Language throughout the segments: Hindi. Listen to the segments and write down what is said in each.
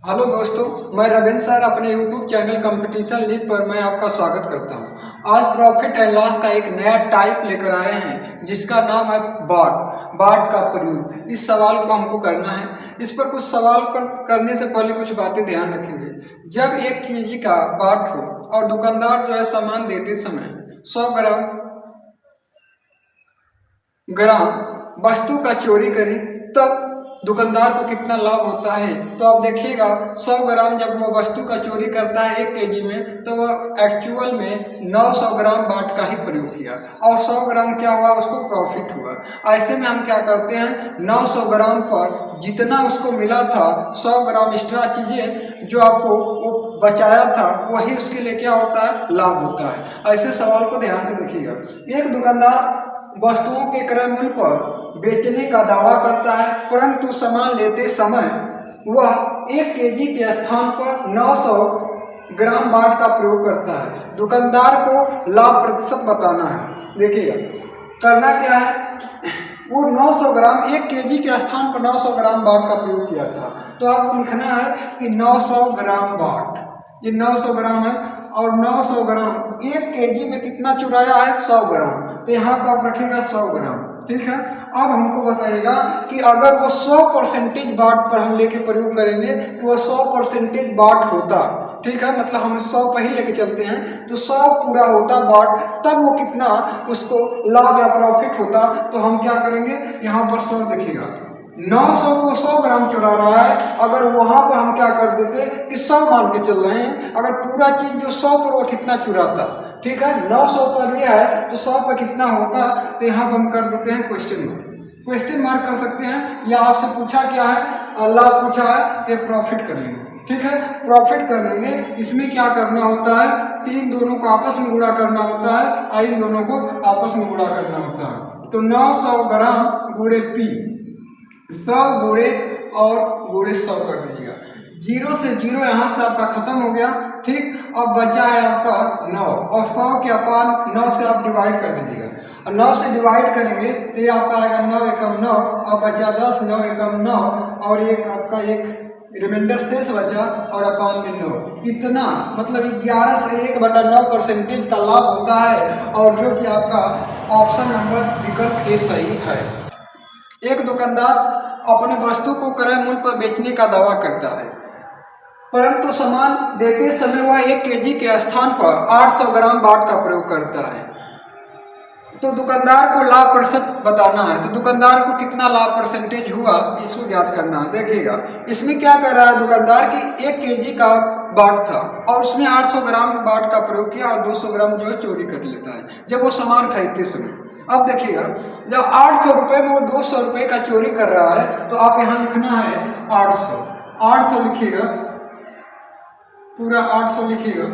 हेलो दोस्तों, मैं रविंद्र सर अपने यूट्यूब चैनल कंपटीशन लीग पर मैं आपका स्वागत करता हूं। आज प्रॉफिट एंड लॉस का एक नया टाइप लेकर आए हैं जिसका नाम है बाट का प्रयोग। इस सवाल को हमको करना है। इस पर कुछ सवाल पर करने से पहले कुछ बातें ध्यान रखेंगे। जब 1 केजी का बाट हो और दुकानदार जो है सामान देते समय 100 ग्राम वस्तु का चोरी करें तब दुकानदार को कितना लाभ होता है। तो आप देखिएगा 100 ग्राम जब वो वस्तु का चोरी करता है 1 केजी में, तो वो एक्चुअल में 900 ग्राम बाट का ही प्रयोग किया और 100 ग्राम क्या हुआ, उसको प्रॉफिट हुआ। ऐसे में हम क्या करते हैं, 900 ग्राम पर जितना उसको मिला था 100 ग्राम एक्स्ट्रा चीज़ें जो आपको वो बचाया था वही उसके लिए क्या होता है, लाभ होता है। ऐसे सवाल को ध्यान से देखिएगा। एक दुकानदार वस्तुओं के क्रय मूल्य पर बेचने का दावा करता है, परंतु सामान लेते समय वह 1 केजी के स्थान पर 900 ग्राम बाट का प्रयोग करता है। दुकानदार को लाभ प्रतिशत बताना है। देखिएगा करना क्या है, वो 900 ग्राम 1 केजी के स्थान पर 900 ग्राम बाट का प्रयोग किया था। तो आपको लिखना है कि 900 ग्राम बाट, ये 900 ग्राम है और 900 ग्राम 1 केजी में कितना चुराया है, 100 ग्राम। तो यहाँ पर आप रखिएगा 100 ग्राम, ठीक है। अब हमको बताइएगा कि अगर वो 100% बाट पर हम लेके प्रयोग करेंगे तो वो 100% बाट होता, ठीक है, मतलब हम 100 पर ही लेके चलते हैं तो 100 पूरा होता बाट, तब वो कितना उसको लाभ या प्रॉफिट होता। तो हम क्या करेंगे, यहाँ पर 100 देखिएगा, 900 को 100 ग्राम चुरा रहा है। अगर वहां पर हम क्या कर देते कि 100 मान के चल रहे हैं, अगर पूरा चीज जो 100 पर वो कितना चुराता, ठीक है, 900 पर लिया है तो 100 पर कितना होगा। तो यहाँ पर हम कर देते हैं क्वेश्चन मार्क कर सकते हैं। या आपसे पूछा क्या है, लाभ पूछा है, ये प्रॉफिट कर लेंगे, ठीक है, प्रॉफिट कर लेंगे। इसमें क्या करना होता है कि इन दोनों को आपस में गुणा करना होता है और इन दोनों को आपस में गुणा करना होता है। तो 900 ग्राम गुणे पी, 100 गुणे और गुणे 100 कर दीजिएगा। 0 से 0 यहाँ से आपका खत्म हो गया, ठीक। अब बचा है आपका 9 और 100 के अपान 9 से आप डिवाइड कर दीजिएगा और 9 से डिवाइड करेंगे तो ये आपका आएगा 9 एकम 9 और बचा 10, 9 एकम 9 और एक आपका एक रिमाइंडर शेष बचा और अपान में 9। इतना मतलब 11 से 1/9% का लाभ होता है और जो कि आपका ऑप्शन नंबर विकल्प ए सही है। एक दुकानदार अपने वस्तु को क्रय मूल्य पर बेचने का दावा करता है, परंतु सामान देते समय वह 1 केजी के स्थान पर 800 ग्राम बाट का प्रयोग करता है। तो दुकानदार को लाभ प्रतिशत बताना है। तो दुकानदार को कितना लाभ परसेंटेज हुआ इसको ज्ञात करना है। देखिएगा इसमें क्या कर रहा है दुकानदार की 1 केजी का बाट था और उसमें 800 ग्राम बाट का प्रयोग किया और 200 ग्राम जो है चोरी कर लेता है जब वो सामान खरीदते समय। अब देखिएगा जब 800 रुपये में वो 200 रुपये का चोरी कर रहा है तो आप यहाँ लिखना है 800 लिखिएगा, पूरा 800 लिखिएगा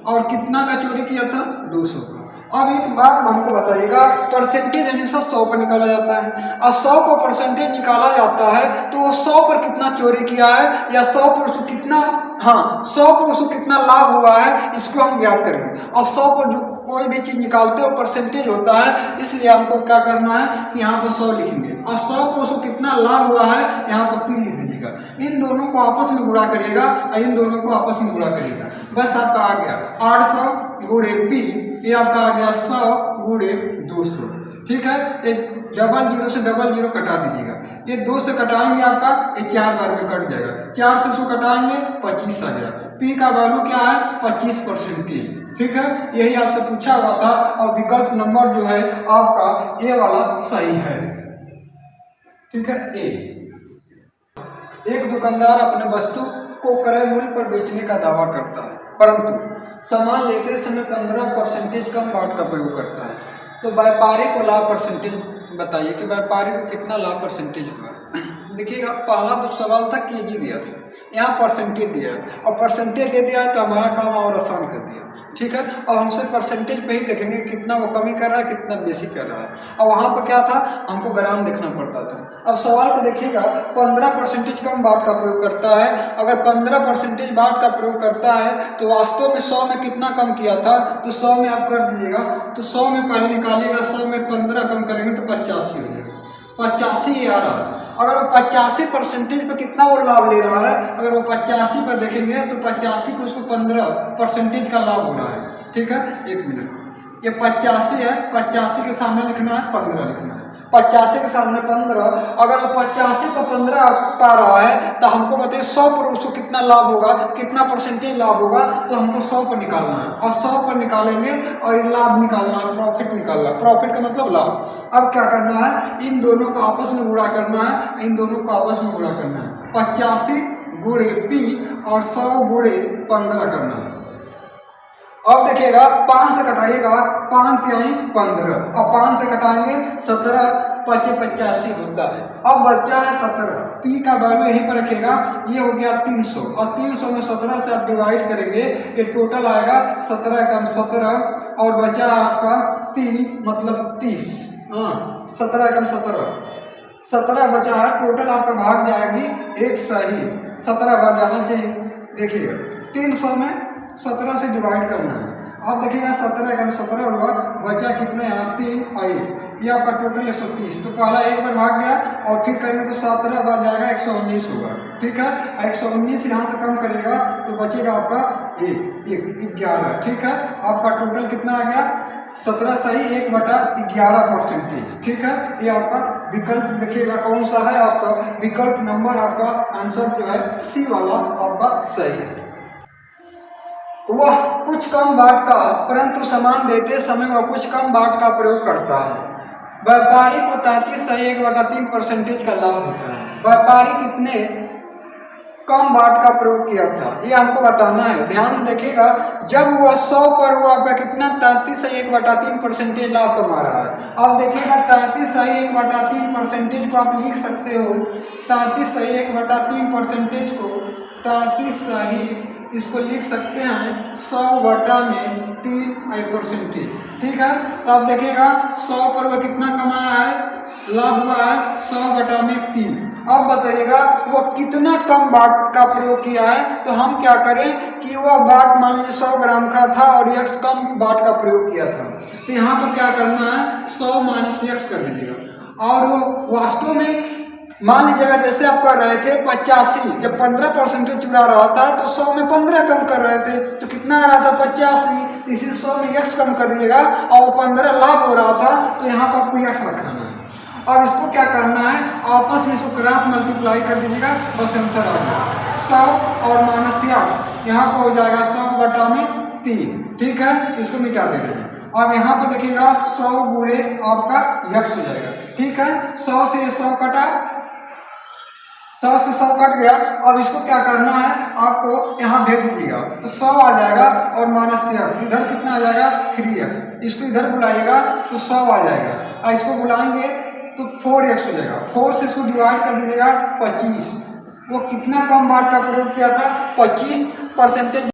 और कितना का चोरी किया था, 200 का। अब एक बात हमको बताइएगा, परसेंटेज हमेशा 100 पर निकाला जाता है और 100 को परसेंटेज निकाला जाता है तो वो 100 पर कितना चोरी किया है या 100 पर उसको कितना, हाँ 100 पर उसको कितना लाभ हुआ है इसको हम ज्ञात करेंगे। और 100 पर जो कोई भी चीज़ निकालते हो परसेंटेज होता है, इसलिए हमको क्या करना है कि यहाँ पर 100 लिखेंगे और 100 को उसको कितना लाभ हुआ है यहाँ पर पी लिख दीजिएगा। इन दोनों को आपस में गुणा करिएगा और इन दोनों को आपस में गुणा करिएगा, बस आपका आ गया 800 गुणे पी, ये आपका आ गया 100 गुणे 200, ठीक है। ये 00 से 00 कटा दीजिएगा, ये 2 से कटाएंगे आपका ये 4 बार में कट जाएगा, 4 से उसको कटाएंगे 25 आ जाएगा। पी का वैल्यू क्या है, 25%, ठीक है। यही आपसे पूछा हुआ था और विकल्प नंबर जो है आपका ए वाला सही है, ठीक है, ए। एक दुकानदार अपने वस्तु को क्रय मूल्य पर बेचने का दावा करता है, परंतु सामान लेते समय 15% कम बाट का प्रयोग करता है। तो व्यापारी को लाभ परसेंटेज बताइए कि व्यापारी को कितना लाभ परसेंटेज हुआ। देखिएगा पहला तो सवाल था केजी दिया था, यहाँ परसेंटेज दिया है और परसेंटेज दे दिया है तो हमारा काम और आसान कर दिया, ठीक है। और हमसे परसेंटेज पे ही देखेंगे कितना वो कमी कर रहा है कितना बेसी कर रहा है। और वहाँ पर क्या था, हमको ग्राम देखना पड़ता था। अब सवाल को देखिएगा 15% कम बाट का प्रयोग करता है। अगर 15% बाट का प्रयोग करता है तो वास्तव में 100 में कितना कम किया था, तो 100 में आप कर दीजिएगा। तो 100 में पहले निकालिएगा, 100 में 15 कम करेंगे तो 85 हो जाएगा, 85 आ रहा। अगर वो 85% पे कितना वो लाभ ले रहा है, अगर वो 85 पर देखेंगे तो 85 पे उसको 15% का लाभ हो रहा है। ठीक है, एक मिनट, ये 85 है, 85 के सामने लिखना है 15 लिखना है, 85 के सामने 15। अगर वो 85 को 15 पा रहा है तो हमको बताइए 100 पर उसको कितना लाभ होगा, कितना परसेंटेज लाभ होगा, तो हमको 100 पर निकालना है और 100 पर निकालेंगे और ये लाभ निकालना है, प्रॉफिट निकालना है, प्रॉफिट का मतलब लाभ। अब क्या करना है, इन दोनों को आपस में गुणा करना है, इन दोनों को आपस में गुणा करना है, 85 गुणे P और 100 गुणे 15 करना है। अब देखिएगा 5 से कटाइएगा, 5 तिहाई 15, अब 5 से कटाएंगे 17, 5 85 होता है। अब बच्चा है 17, पी का वैल्यू यहीं पर रखेगा, ये हो गया 300 और 300 में 17 से आप डिवाइड करेंगे, ये टोटल आएगा 17 कम 17 और बचा आपका 3 मतलब 30। हाँ, 17 कम 17 बचा है, टोटल आपका भाग जाएगी एक सही 17 भाग जाना चाहिए। देखिएगा 300 में 17 से डिवाइड करना है। अब देखिएगा 17 कम 17 होगा, बचा कितना है 3 आई, ये आपका टोटल 130। तो पहला एक बार भाग गया और फिर करेंगे तो 17 बार जाएगा 119 होगा। ठीक है, 119 यहाँ से कम करेगा तो बचेगा आपका 11। ठीक है, आपका टोटल कितना आ गया 17 सही 1/11%। ठीक है, ये आपका विकल्प देखिएगा कौन सा है, आपका विकल्प नंबर आपका आंसर जो है सी वाला आपका सही है। वह कुछ कम बाट का परंतु सामान देते समय वह कुछ कम बाट का प्रयोग करता है। व्यापारी को 33 सही 1/3% का लाभ होता है। व्यापारी कितने कम बाट का प्रयोग किया था ये हमको बताना है। ध्यान से देखिएगा, जब वह 100 पर हुआ आपका कितना 33 सही 1/3% लाभ कमा रहा है। अब देखिएगा 33 सही 1/3% को आप लिख सकते हो, 33 सही 1/3% को 33 सही इसको लिख सकते हैं 100/3%। ठीक है, तो आप देखिएगा 100 पर वह कितना कमाया है, लाभ हुआ है 100/3। अब बताइएगा वो कितना कम बाट का प्रयोग किया है, तो हम क्या करें कि वह बाट मान लीजिए 100 ग्राम का था और x कम बाट का प्रयोग किया था, तो यहाँ पर क्या करना है 100 माइनस x कर दीजिएगा। और वो वास्तव में मान लीजिएगा जैसे आप कर रहे थे 85, जब 15% चुरा रहा था तो 100 में 15 कम कर रहे थे तो कितना आ रहा था 85, इसी 100 में x कम कर दीजिएगा और वो 15 लाभ हो रहा था, तो यहाँ पर आपको x रखना है। और इसको क्या करना है, आपस में इसको क्रॉस मल्टीप्लाई कर दीजिएगा, बस आंसर आ गया 100 और माइनस x, यहाँ पर हो जाएगा 100/3। ठीक है, इसको मिटा देंगे। अब यहाँ पर देखिएगा 100 गुणे आपका x हो जाएगा। ठीक है, 100 से 100 कटा, 100 से 100 कट गया। अब इसको क्या करना है, आपको यहाँ भेज दीजिएगा तो 100 आ जाएगा और माइनस x, इधर कितना आ जाएगा 3x, इसको इधर बुलाइएगा तो 100 आ जाएगा और इसको बुलाएंगे तो 4x हो जाएगा। 4 से इसको डिवाइड कर दीजिएगा 25। वो कितना कम बाट का प्रयोग किया था 25%